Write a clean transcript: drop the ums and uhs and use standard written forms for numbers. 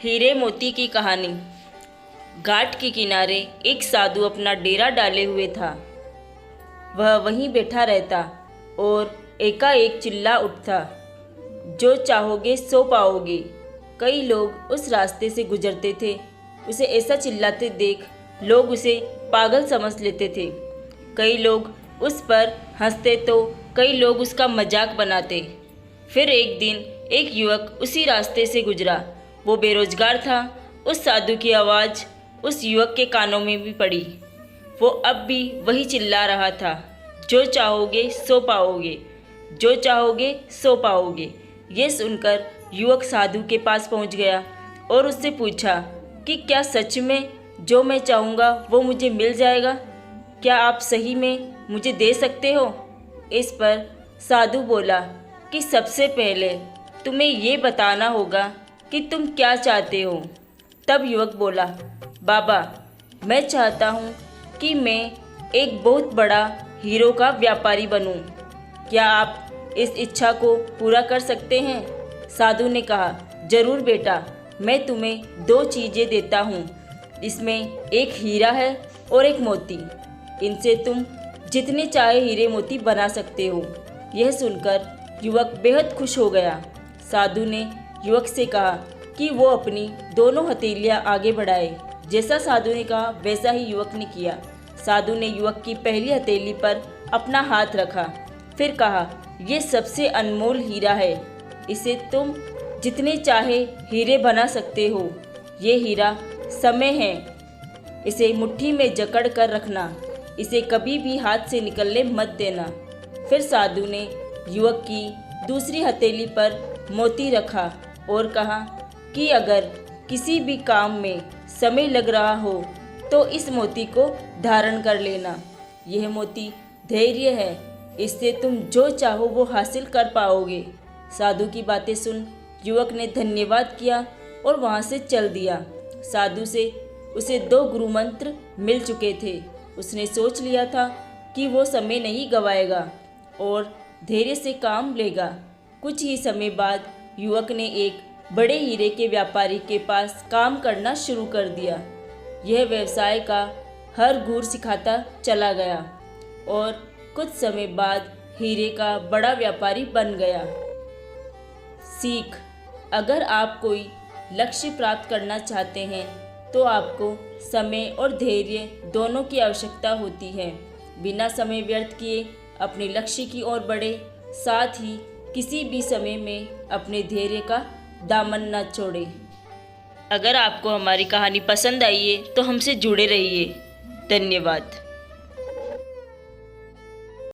हीरे मोती की कहानी। घाट के किनारे एक साधु अपना डेरा डाले हुए था। वह वहीं बैठा रहता और एकाएक चिल्ला उठता, जो चाहोगे सो पाओगे। कई लोग उस रास्ते से गुजरते थे। उसे ऐसा चिल्लाते देख लोग उसे पागल समझ लेते थे। कई लोग उस पर हंसते तो कई लोग उसका मजाक बनाते। फिर एक दिन एक युवक उसी रास्ते से गुजरा। वो बेरोजगार था। उस साधु की आवाज़ उस युवक के कानों में भी पड़ी। वो अब भी वही चिल्ला रहा था, जो चाहोगे सो पाओगे, जो चाहोगे सो पाओगे। ये सुनकर युवक साधु के पास पहुंच गया और उससे पूछा कि क्या सच में जो मैं चाहूँगा वो मुझे मिल जाएगा? क्या आप सही में मुझे दे सकते हो? इस पर साधु बोला कि सबसे पहले तुम्हें ये बताना होगा कि तुम क्या चाहते हो। तब युवक बोला, बाबा, मैं चाहता हूँ कि मैं एक बहुत बड़ा हीरो का व्यापारी बनूँ। क्या आप इस इच्छा को पूरा कर सकते हैं? साधु ने कहा, जरूर बेटा, मैं तुम्हें 2 चीज़ें देता हूँ। इसमें एक हीरा है और एक मोती। इनसे तुम जितने चाहे हीरे मोती बना सकते हो। यह सुनकर युवक बेहद खुश हो गया। साधु ने युवक से कहा कि वो अपनी दोनों हथेलियां आगे बढ़ाए। जैसा साधु ने कहा वैसा ही युवक ने किया। साधु ने युवक की पहली हथेली पर अपना हाथ रखा, फिर कहा, ये सबसे अनमोल हीरा है। इसे तुम जितने चाहे हीरे बना सकते हो। ये हीरा समय है। इसे मुट्ठी में जकड़ कर रखना। इसे कभी भी हाथ से निकलने मत देना। फिर साधु ने युवक की दूसरी हथेली पर मोती रखा और कहा कि अगर किसी भी काम में समय लग रहा हो तो इस मोती को धारण कर लेना। यह मोती धैर्य है। इससे तुम जो चाहो वो हासिल कर पाओगे। साधु की बातें सुन युवक ने धन्यवाद किया और वहाँ से चल दिया। साधु से उसे 2 गुरु मंत्र मिल चुके थे। उसने सोच लिया था कि वो समय नहीं गवाएगा और धैर्य से काम लेगा। कुछ ही समय बाद युवक ने एक बड़े हीरे के व्यापारी के पास काम करना शुरू कर दिया। यह व्यवसाय का हर गुर सिखाता चला गया और कुछ समय बाद हीरे का बड़ा व्यापारी बन गया। सीख: अगर आप कोई लक्ष्य प्राप्त करना चाहते हैं तो आपको समय और धैर्य दोनों की आवश्यकता होती है। बिना समय व्यर्थ किए अपने लक्ष्य की ओर बढ़े, साथ ही किसी भी समय में अपने धैर्य का दामन न छोड़े। अगर आपको हमारी कहानी पसंद आई है तो हमसे जुड़े रहिए। धन्यवाद।